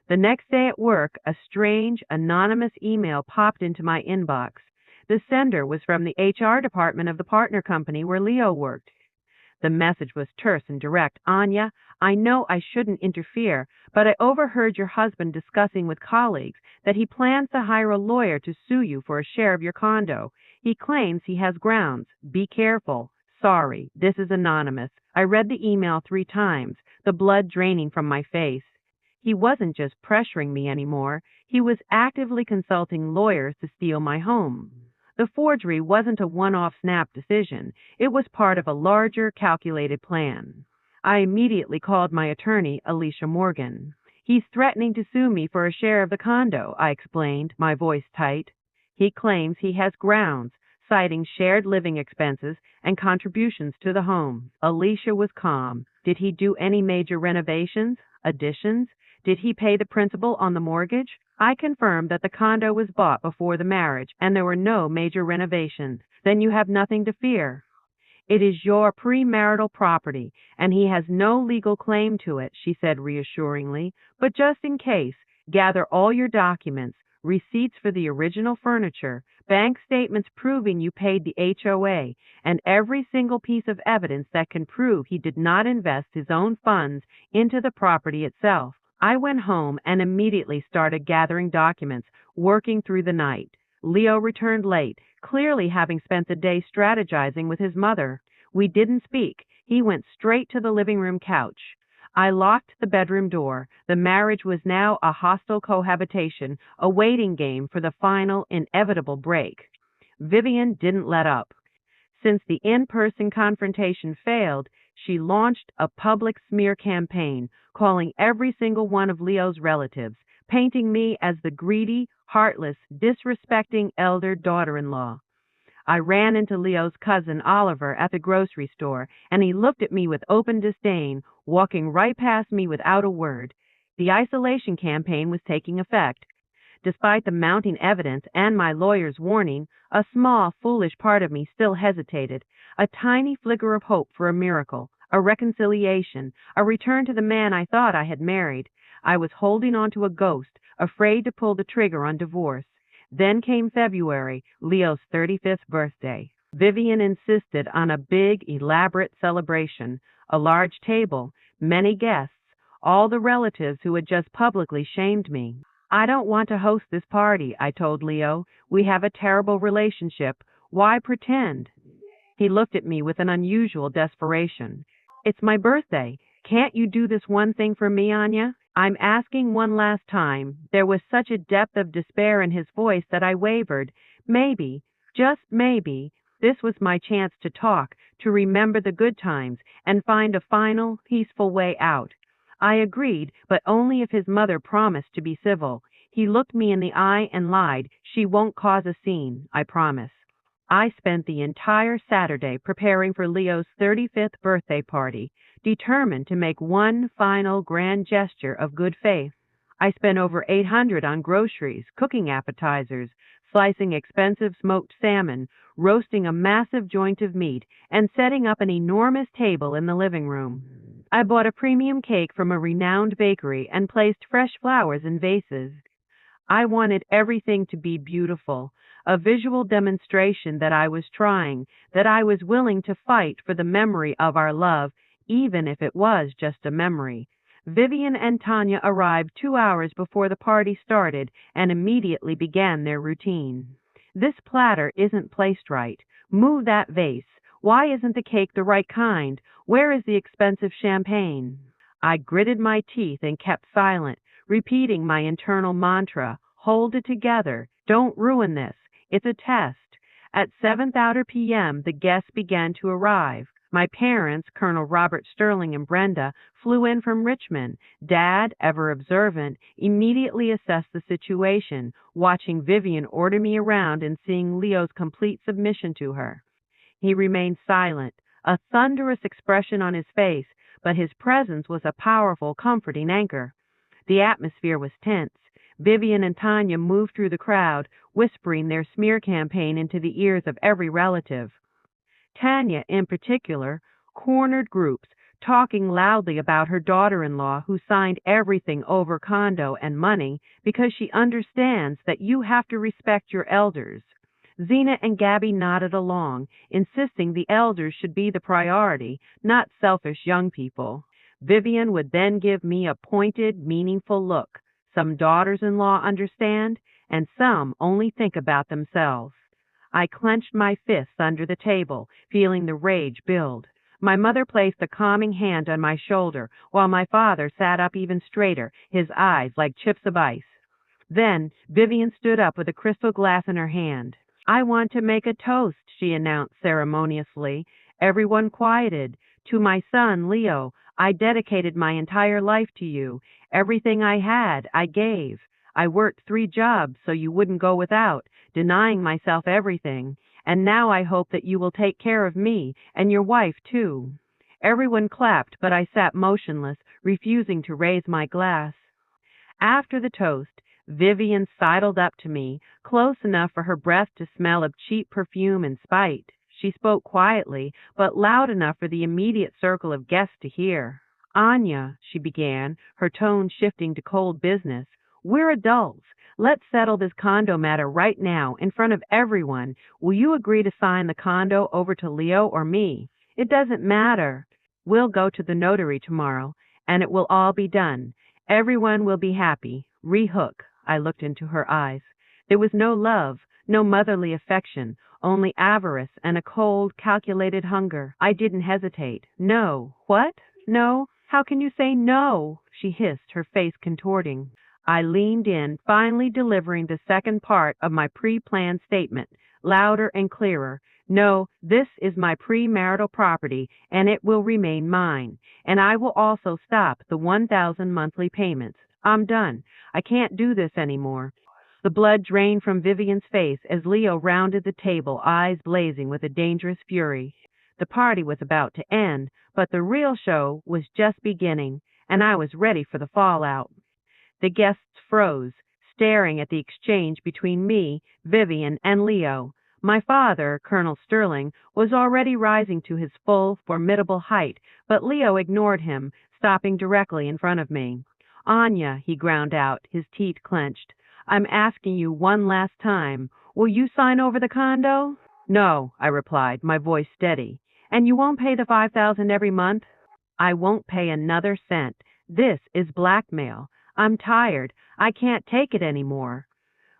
The next day at work, a strange, anonymous email popped into my inbox. The sender was from the HR department of the partner company where Leo worked. The message was terse and direct. Anya, I know I shouldn't interfere, but I overheard your husband discussing with colleagues that he plans to hire a lawyer to sue you for a share of your condo. He claims he has grounds. Be careful. Sorry, this is anonymous. I read the email 3 times, the blood draining from my face. He wasn't just pressuring me anymore. He was actively consulting lawyers to steal my home. The forgery wasn't a one-off snap decision. It was part of a larger, calculated plan. I immediately called my attorney, Alicia Morgan. He's threatening to sue me for a share of the condo, I explained, my voice tight. He claims he has grounds, citing shared living expenses and contributions to the home. Alicia was calm. Did he do any major renovations, additions? Did he pay the principal on the mortgage? I confirmed that the condo was bought before the marriage and there were no major renovations. Then you have nothing to fear. It is your premarital property, and he has no legal claim to it, she said reassuringly. But just in case, gather all your documents, receipts for the original furniture, bank statements proving you paid the HOA, and every single piece of evidence that can prove he did not invest his own funds into the property itself. I went home and immediately started gathering documents, working through the night. Leo returned late, clearly having spent the day strategizing with his mother. We didn't speak. He went straight to the living room couch. I locked the bedroom door. The marriage was now a hostile cohabitation, a waiting game for the final, inevitable break. Vivian didn't let up. Since the in-person confrontation failed, she launched a public smear campaign, calling every single one of Leo's relatives, painting me as the greedy, heartless, disrespecting elder daughter-in-law. I ran into Leo's cousin Oliver at the grocery store, and he looked at me with open disdain, walking right past me without a word. The isolation campaign was taking effect. Despite the mounting evidence and my lawyer's warning, a small, foolish part of me still hesitated, a tiny flicker of hope for a miracle, a reconciliation, a return to the man I thought I had married. I was holding on to a ghost, afraid to pull the trigger on divorce. Then came February, Leo's 35th birthday. Vivian insisted on a big, elaborate celebration, a large table, many guests, all the relatives who had just publicly shamed me. I don't want to host this party, I told Leo. We have a terrible relationship. Why pretend? He looked at me with an unusual desperation. It's my birthday. Can't you do this one thing for me, Anya? I'm asking one last time. There was such a depth of despair in his voice that I wavered. Maybe, just maybe, this was my chance to talk, to remember the good times, and find a final, peaceful way out. I agreed, but only if his mother promised to be civil. He looked me in the eye and lied. She won't cause a scene, I promise. I spent the entire Saturday preparing for Leo's 35th birthday party, determined to make one final grand gesture of good faith. I spent over $800 on groceries, cooking appetizers, slicing expensive smoked salmon, roasting a massive joint of meat, and setting up an enormous table in the living room. I bought a premium cake from a renowned bakery and placed fresh flowers in vases. I wanted everything to be beautiful, a visual demonstration that I was trying, that I was willing to fight for the memory of our love, even if it was just a memory. Vivian and Tanya arrived 2 hours before the party started and immediately began their routine. This platter isn't placed right. Move that vase. Why isn't the cake the right kind? Where is the expensive champagne? I gritted my teeth and kept silent, repeating my internal mantra, hold it together, don't ruin this, it's a test. At 7:30 p.m., the guests began to arrive. My parents, Colonel Robert Sterling and Brenda, flew in from Richmond. Dad, ever observant, immediately assessed the situation, watching Vivian order me around and seeing Leo's complete submission to her. He remained silent, a thunderous expression on his face, but his presence was a powerful, comforting anchor. The atmosphere was tense. Vivian and Tanya moved through the crowd, whispering their smear campaign into the ears of every relative. Tanya, in particular, cornered groups, talking loudly about her daughter-in-law who signed everything over condo and money because she understands that you have to respect your elders. Zena and Gabby nodded along, insisting the elders should be the priority, not selfish young people. Vivian would then give me a pointed, meaningful look. Some daughters-in-law understand, and some only think about themselves. I clenched my fists under the table, feeling the rage build. My mother placed a calming hand on my shoulder, while my father sat up even straighter, his eyes like chips of ice. Then Vivian stood up with a crystal glass in her hand. I want to make a toast, she announced ceremoniously. Everyone quieted. To my son, Leo, I dedicated my entire life to you. Everything I had, I gave. I worked 3 jobs so you wouldn't go without, denying myself everything. And now I hope that you will take care of me, and your wife, too. Everyone clapped, but I sat motionless, refusing to raise my glass. After the toast, Vivian sidled up to me, close enough for her breath to smell of cheap perfume and spite. She spoke quietly, but loud enough for the immediate circle of guests to hear. Anya, she began, her tone shifting to cold business, we're adults. Let's settle this condo matter right now, in front of everyone. Will you agree to sign the condo over to Leo or me? It doesn't matter. We'll go to the notary tomorrow, and it will all be done. Everyone will be happy. Rehook. I looked into her eyes. There was no love, no motherly affection, only avarice and a cold, calculated hunger. I didn't hesitate. No. What? No? How can you say no? She hissed, her face contorting. I leaned in, finally delivering the second part of my pre-planned statement, louder and clearer. No, this is my premarital property, and it will remain mine. And I will also stop the 1,000 monthly payments. I'm done. I can't do this anymore. The blood drained from Vivian's face as Leo rounded the table, eyes blazing with a dangerous fury. The party was about to end, but the real show was just beginning, and I was ready for the fallout. The guests froze, staring at the exchange between me, Vivian, and Leo. My father, Colonel Sterling, was already rising to his full, formidable height, but Leo ignored him, stopping directly in front of me. Anya, he ground out, his teeth clenched. I'm asking you one last time. Will you sign over the condo? No, I replied, my voice steady. And you won't pay the $5,000 every month? I won't pay another cent. This is blackmail. I'm tired. I can't take it anymore.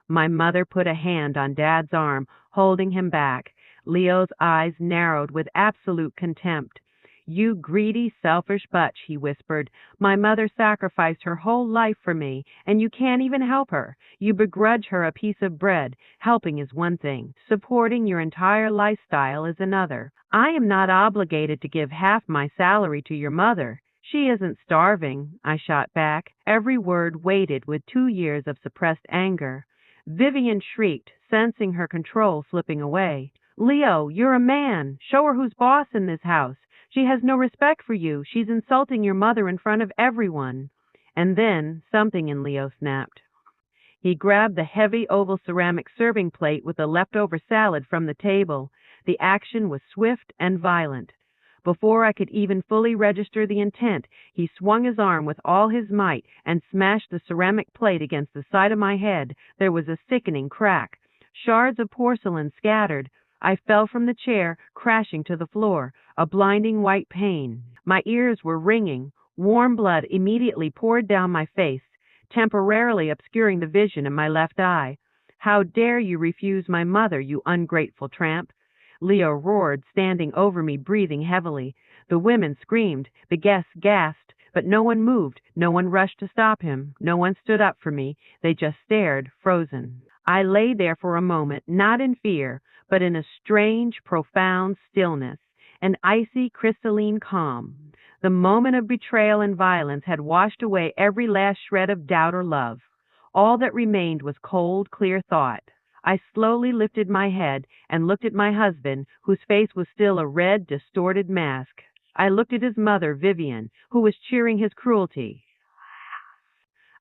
My mother put a hand on Dad's arm, holding him back. Leo's eyes narrowed with absolute contempt. You greedy, selfish butch, he whispered. My mother sacrificed her whole life for me, and you can't even help her. You begrudge her a piece of bread. Helping is one thing. Supporting your entire lifestyle is another. I am not obligated to give half my salary to your mother. She isn't starving, I shot back, every word weighted with 2 years of suppressed anger. Vivian shrieked, sensing her control slipping away. Leo, you're a man. Show her who's boss in this house. She has no respect for you. She's insulting your mother in front of everyone. And then something in Leo snapped. He grabbed the heavy oval ceramic serving plate with the leftover salad from the table. The action was swift and violent. Before I could even fully register the intent, he swung his arm with all his might and smashed the ceramic plate against the side of my head. There was a sickening crack. Shards of porcelain scattered. I fell from the chair, crashing to the floor, a blinding white pain. My ears were ringing. Warm blood immediately poured down my face, temporarily obscuring the vision in my left eye. How dare you refuse my mother, you ungrateful tramp? Leo roared, standing over me, breathing heavily. The women screamed, the guests gasped, but no one moved, no one rushed to stop him, no one stood up for me. They just stared, frozen. I lay there for a moment, not in fear, but in a strange, profound stillness, an icy, crystalline calm. The moment of betrayal and violence had washed away every last shred of doubt or love. All that remained was cold, clear thought. I slowly lifted my head and looked at my husband, whose face was still a red, distorted mask. I looked at his mother, Vivian, who was cheering his cruelty.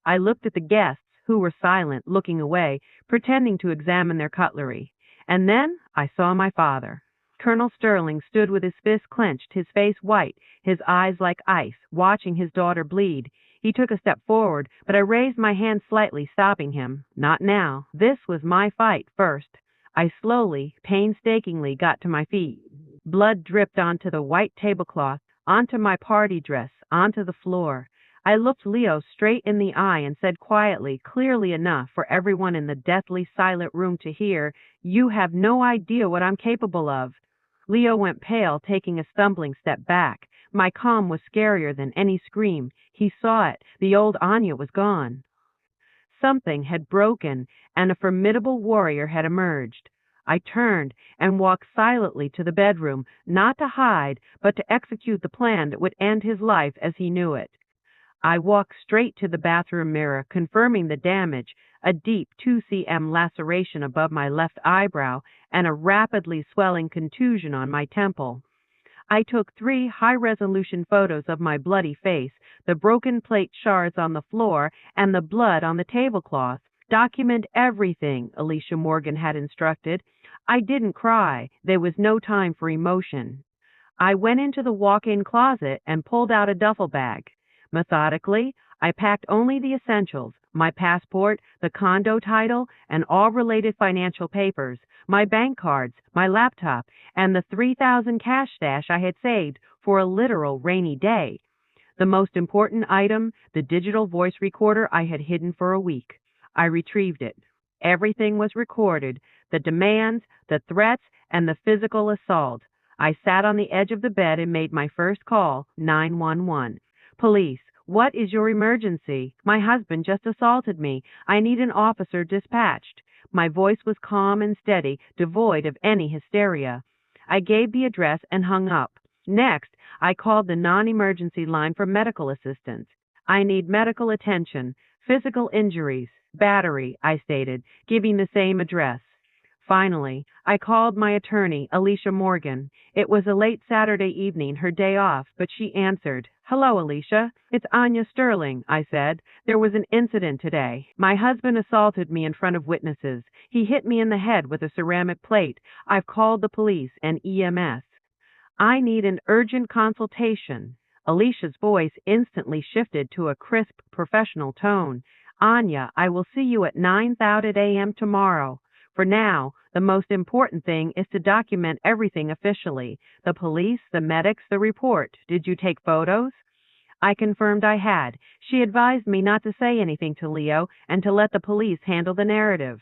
I looked at the guests, who were silent, looking away, pretending to examine their cutlery. And then I saw my father. Colonel Sterling stood with his fists clenched, his face white, his eyes like ice, watching his daughter bleed. He took a step forward, but I raised my hand slightly, stopping him. Not now. This was my fight first. I slowly, painstakingly got to my feet. Blood dripped onto the white tablecloth, onto my party dress, onto the floor. I looked Leo straight in the eye and said quietly, clearly enough for everyone in the deathly silent room to hear, "You have no idea what I'm capable of." Leo went pale, taking a stumbling step back. My calm was scarier than any scream. He saw it. The old Anya was gone. Something had broken, and a formidable warrior had emerged. I turned and walked silently to the bedroom, not to hide, but to execute the plan that would end his life as he knew it. I walked straight to the bathroom mirror, confirming the damage, a deep 2 cm laceration above my left eyebrow and a rapidly swelling contusion on my temple. I took 3 high-resolution photos of my bloody face, the broken plate shards on the floor, and the blood on the tablecloth. "Document everything," Alicia Morgan had instructed. I didn't cry. There was no time for emotion. I went into the walk-in closet and pulled out a duffel bag. Methodically, I packed only the essentials: my passport, the condo title, and all related financial papers, my bank cards, my laptop, and the 3,000 cash stash I had saved for a literal rainy day. The most important item, the digital voice recorder I had hidden for a week. I retrieved it. Everything was recorded: the demands, the threats, and the physical assault. I sat on the edge of the bed and made my first call, 911. "Police, what is your emergency? My husband just assaulted me. I need an officer dispatched." My voice was calm and steady, devoid of any hysteria. I gave the address and hung up. Next, I called the non-emergency line for medical assistance. "I need medical attention. Physical injuries. Battery," I stated, giving the same address. Finally, I called my attorney, Alicia Morgan. It was a late Saturday evening, her day off, but she answered. "Hello, Alicia. It's Anya Sterling," I said. "There was an incident today. My husband assaulted me in front of witnesses. He hit me in the head with a ceramic plate. I've called the police and EMS. I need an urgent consultation." Alicia's voice instantly shifted to a crisp, professional tone. "Anya, I will see you at 9:30 a.m. tomorrow. For now, the most important thing is to document everything officially: the police, the medics, the report. Did you take photos?" I confirmed I had. She advised me not to say anything to Leo and to let the police handle the narrative.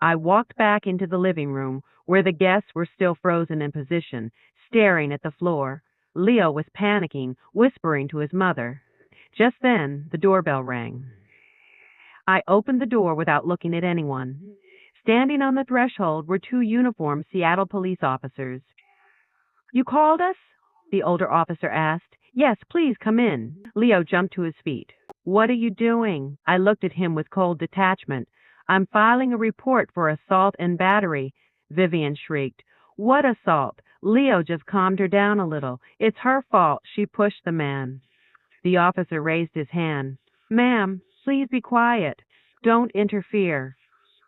I walked back into the living room, where the guests were still frozen in position, staring at the floor. Leo was panicking, whispering to his mother. Just then, the doorbell rang. I opened the door without looking at anyone. Standing on the threshold were 2 uniformed Seattle police officers. "You called us?" the older officer asked. "Yes, please come in." Leo jumped to his feet. "What are you doing?" I looked at him with cold detachment. "I'm filing a report for assault and battery," Vivian shrieked. "What assault?" Leo just calmed her down a little. "It's her fault. She pushed the man." The officer raised his hand. "Ma'am, please be quiet. Don't interfere."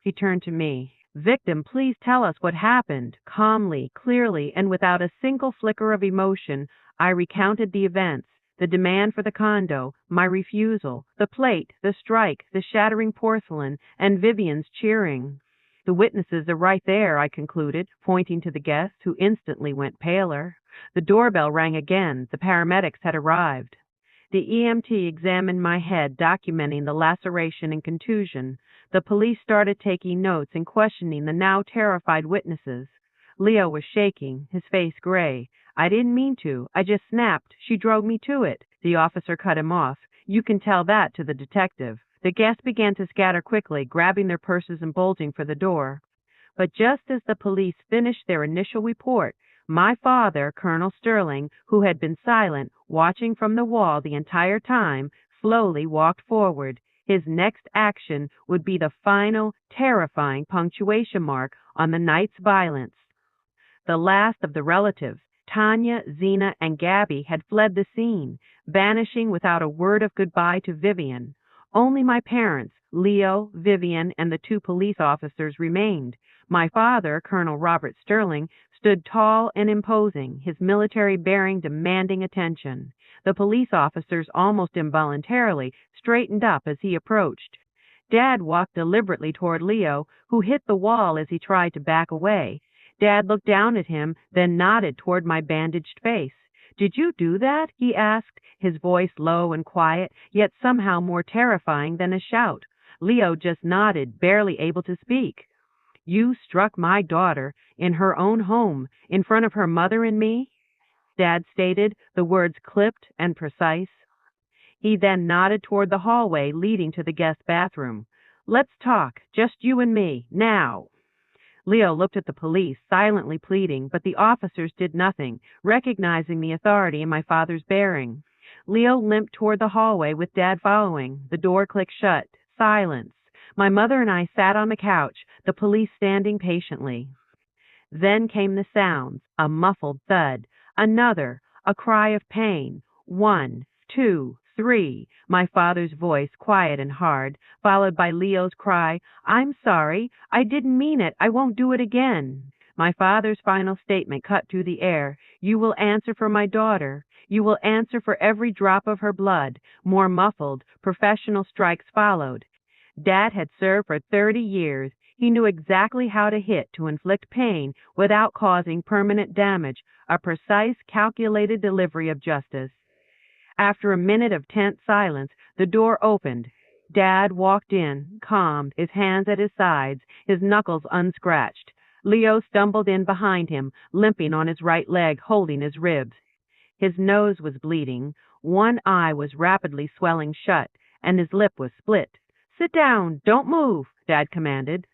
He turned to me. "Victim, please tell us what happened." Calmly, clearly, and without a single flicker of emotion, I recounted the events: the demand for the condo, my refusal, the plate, the strike, the shattering porcelain, and Vivian's cheering. "The witnesses are right there," I concluded, pointing to the guests, who instantly went paler. The doorbell rang again. The paramedics had arrived. The EMT examined my head, documenting the laceration and contusion. The police started taking notes and questioning the now terrified witnesses. Leo was shaking, his face gray. "I didn't mean to. I just snapped. She drove me to it." The officer cut him off. "You can tell that to the detective." The guests began to scatter quickly, grabbing their purses and bolting for the door. But just as the police finished their initial report, my father, Colonel Sterling, who had been silent, watching from the wall the entire time, slowly walked forward. His next action would be the final, terrifying punctuation mark on the night's violence. The last of the relatives, Tanya, Zena, and Gabby, had fled the scene, vanishing without a word of goodbye to Vivian. Only my parents, Leo, Vivian, and the 2 police officers remained. My father, Colonel Robert Sterling, stood tall and imposing, his military bearing demanding attention. The police officers almost involuntarily straightened up as he approached. Dad walked deliberately toward Leo, who hit the wall as he tried to back away. Dad looked down at him, then nodded toward my bandaged face. "Did you do that?" he asked, his voice low and quiet, yet somehow more terrifying than a shout. Leo just nodded, barely able to speak. "You struck my daughter in her own home, in front of her mother and me?" Dad stated, the words clipped and precise. He then nodded toward the hallway leading to the guest bathroom. "Let's talk, just you and me, now." Leo looked at the police, silently pleading, but the officers did nothing, recognizing the authority in my father's bearing. Leo limped toward the hallway with Dad following. The door clicked shut. Silence. My mother and I sat on the couch, the police standing patiently. Then came the sounds, a muffled thud, another, a cry of pain. 1, 2, 3, my father's voice, quiet and hard, followed by Leo's cry, "I'm sorry, I didn't mean it, I won't do it again." My father's final statement cut through the air, "You will answer for my daughter. You will answer for every drop of her blood." More muffled, professional strikes followed. Dad had served for 30 years. He knew exactly how to hit to inflict pain without causing permanent damage, a precise, calculated delivery of justice. After a minute of tense silence, the door opened. Dad walked in, calm, his hands at his sides, his knuckles unscratched. Leo stumbled in behind him, limping on his right leg, holding his ribs. His nose was bleeding, one eye was rapidly swelling shut, and his lip was split. "Sit down, don't move," Dad commanded.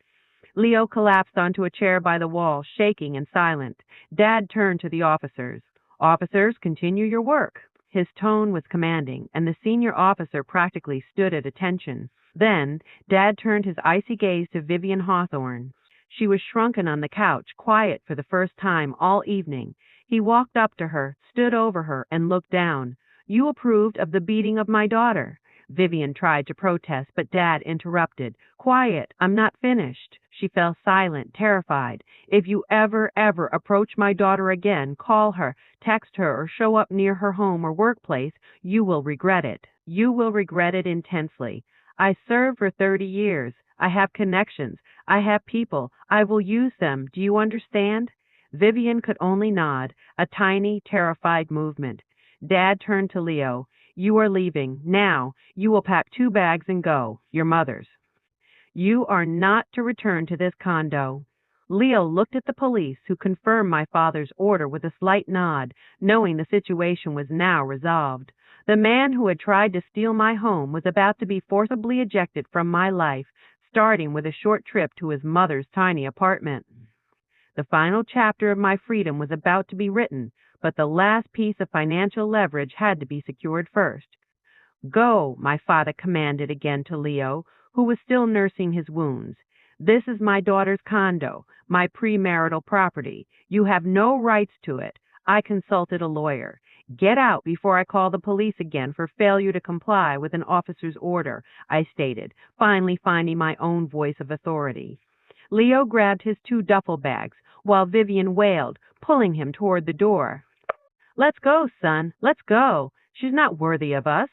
Leo collapsed onto a chair by the wall, shaking and silent. Dad turned to the officers. "Officers, continue your work." His tone was commanding, and the senior officer practically stood at attention. Then, Dad turned his icy gaze to Vivian Hawthorne. She was shrunken on the couch, quiet for the first time all evening. He walked up to her, stood over her, and looked down. "You approved of the beating of my daughter." Vivian tried to protest, but Dad interrupted. "Quiet, I'm not finished." She fell silent, terrified. "If you ever approach my daughter again, call her, text her, or show up near her home or workplace, you will regret it. You will regret it intensely. I served for 30 years. I have connections. I have people. I will use them. Do you understand?" Vivian could only nod, a tiny, terrified movement. Dad turned to Leo. "You are leaving. Now, you will pack 2 bags and go. Your mother's. You are not to return to this condo." Leo looked at the police, who confirmed my father's order with a slight nod, knowing the situation was now resolved. The man who had tried to steal my home was about to be forcibly ejected from my life, starting with a short trip to his mother's tiny apartment. The final chapter of my freedom was about to be written, but the last piece of financial leverage had to be secured first. "Go," my father commanded again to Leo, who was still nursing his wounds. "This is my daughter's condo, my premarital property. You have no rights to it. I consulted a lawyer. Get out before I call the police again for failure to comply with an officer's order," I stated, finally finding my own voice of authority. Leo grabbed his 2 duffel bags, while Vivian wailed, pulling him toward the door. "Let's go, son, let's go. She's not worthy of us."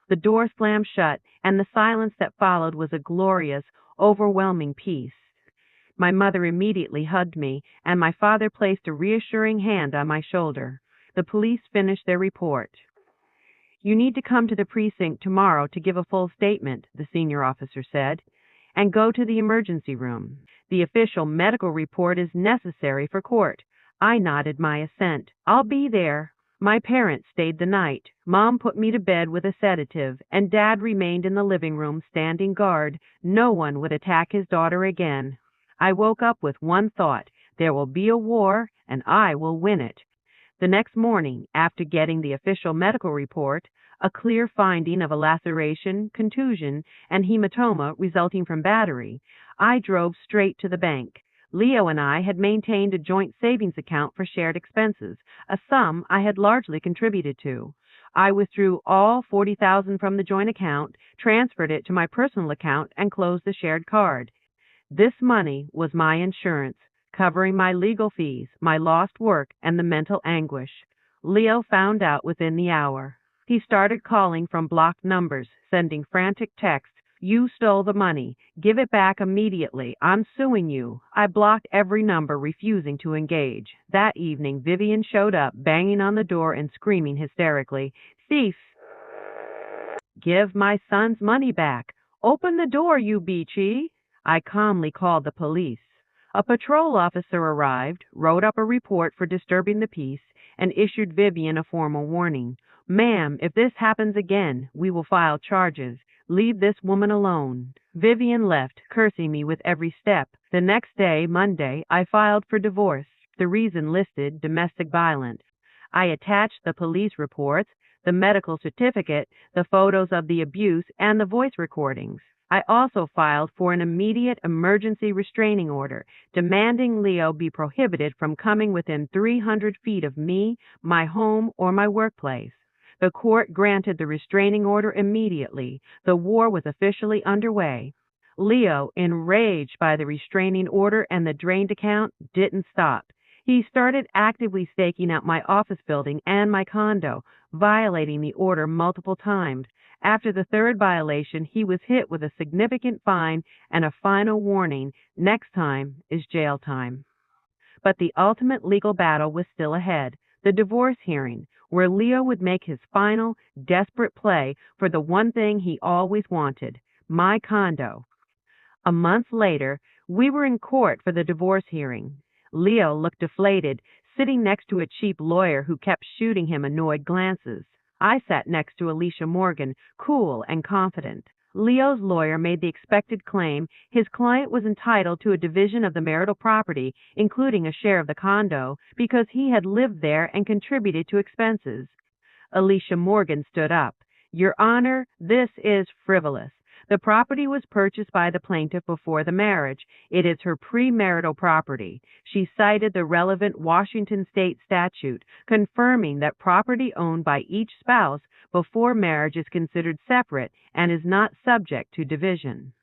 The door slammed shut, and the silence that followed was a glorious, overwhelming peace. My mother immediately hugged me, and my father placed a reassuring hand on my shoulder. The police finished their report. "You need to come to the precinct tomorrow to give a full statement," the senior officer said, "and go to the emergency room. The official medical report is necessary for court." I nodded my assent. "I'll be there." My parents stayed the night. Mom put me to bed with a sedative, and Dad remained in the living room standing guard. No one would attack his daughter again. I woke up with one thought: there will be a war, and I will win it. The next morning, after getting the official medical report, a clear finding of a laceration, contusion, and hematoma resulting from battery, I drove straight to the bank. Leo and I had maintained a joint savings account for shared expenses, a sum I had largely contributed to. I withdrew all $40,000 from the joint account, transferred it to my personal account, and closed the shared card. This money was my insurance, covering my legal fees, my lost work, and the mental anguish. Leo found out within the hour. He started calling from blocked numbers, sending frantic texts, You stole the money. Give it back immediately. I'm suing you. I blocked every number, refusing to engage. That evening, Vivian showed up, banging on the door and screaming hysterically, "Thief! Give my son's money back. Open the door, you beachy." I calmly called the police. A patrol officer arrived, wrote up a report for disturbing the peace, and issued Vivian a formal warning. "Ma'am, if this happens again, we will file charges. Leave this woman alone." Vivian left, cursing me with every step. The next day, Monday, I filed for divorce. The reason listed, domestic violence. I attached the police reports, the medical certificate, the photos of the abuse, and the voice recordings. I also filed for an immediate emergency restraining order, demanding Leo be prohibited from coming within 300 feet of me, my home, or my workplace. The court granted the restraining order immediately. The war was officially underway. Leo, enraged by the restraining order and the drained account, didn't stop. He started actively staking out my office building and my condo, violating the order multiple times. After the third violation, he was hit with a significant fine and a final warning: next time is jail time. But the ultimate legal battle was still ahead, the divorce hearing, where Leo would make his final, desperate play for the one thing he always wanted, my condo. A month later, we were in court for the divorce hearing. Leo looked deflated, sitting next to a cheap lawyer who kept shooting him annoyed glances. I sat next to Alicia Morgan, cool and confident. Leo's lawyer made the expected claim his client was entitled to a division of the marital property, including a share of the condo, because he had lived there and contributed to expenses. Alicia Morgan stood up. "Your Honor, this is frivolous. The property was purchased by the plaintiff before the marriage. It is her premarital property." She cited the relevant Washington state statute, confirming that property owned by each spouse before marriage is considered separate and is not subject to division.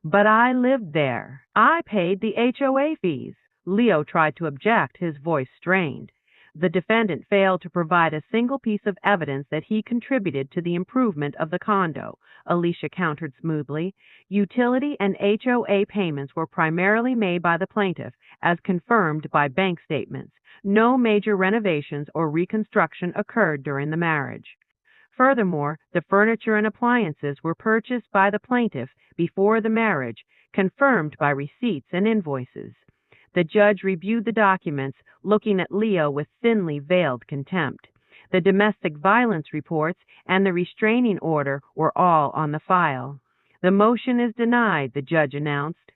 "But I lived there. I paid the HOA fees." Leo tried to object, his voice strained. The defendant failed to provide a single piece of evidence that he contributed to the improvement of the condo, Alicia countered smoothly. Utility and HOA payments were primarily made by the plaintiff, as confirmed by bank statements. No major renovations or reconstruction occurred during the marriage. Furthermore, the furniture and appliances were purchased by the plaintiff before the marriage, confirmed by receipts and invoices. The judge reviewed the documents, looking at Leo with thinly veiled contempt. The domestic violence reports and the restraining order were all on the file. "The motion is denied," the judge announced.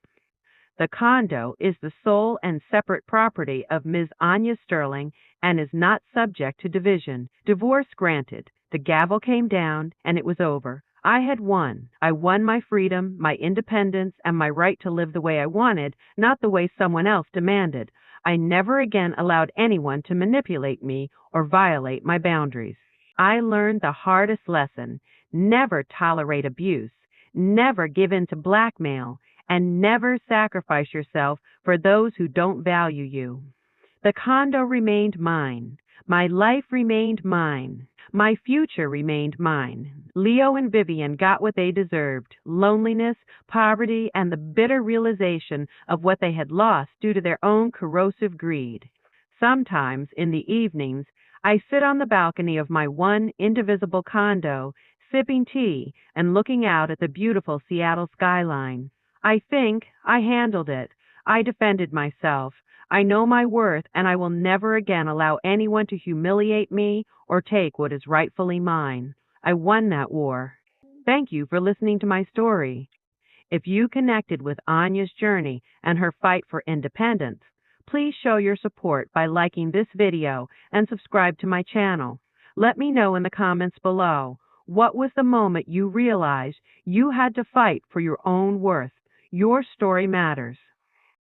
"The condo is the sole and separate property of Ms. Anya Sterling and is not subject to division. Divorce granted." The gavel came down, and it was over. I had won. I won my freedom, my independence, and my right to live the way I wanted, not the way someone else demanded. I never again allowed anyone to manipulate me or violate my boundaries. I learned the hardest lesson: never tolerate abuse, never give in to blackmail, and never sacrifice yourself for those who don't value you. The condo remained mine. My life remained mine. My future remained mine. Leo and Vivian got what they deserved: loneliness, poverty, and the bitter realization of what they had lost due to their own corrosive greed. Sometimes, in the evenings, I sit on the balcony of my one indivisible condo, sipping tea and looking out at the beautiful Seattle skyline. I think I handled it. I defended myself. I know my worth, and I will never again allow anyone to humiliate me or take what is rightfully mine. I won that war. Thank you for listening to my story. If you connected with Anya's journey and her fight for independence, please show your support by liking this video and subscribe to my channel. Let me know in the comments below, what was the moment you realized you had to fight for your own worth? Your story matters.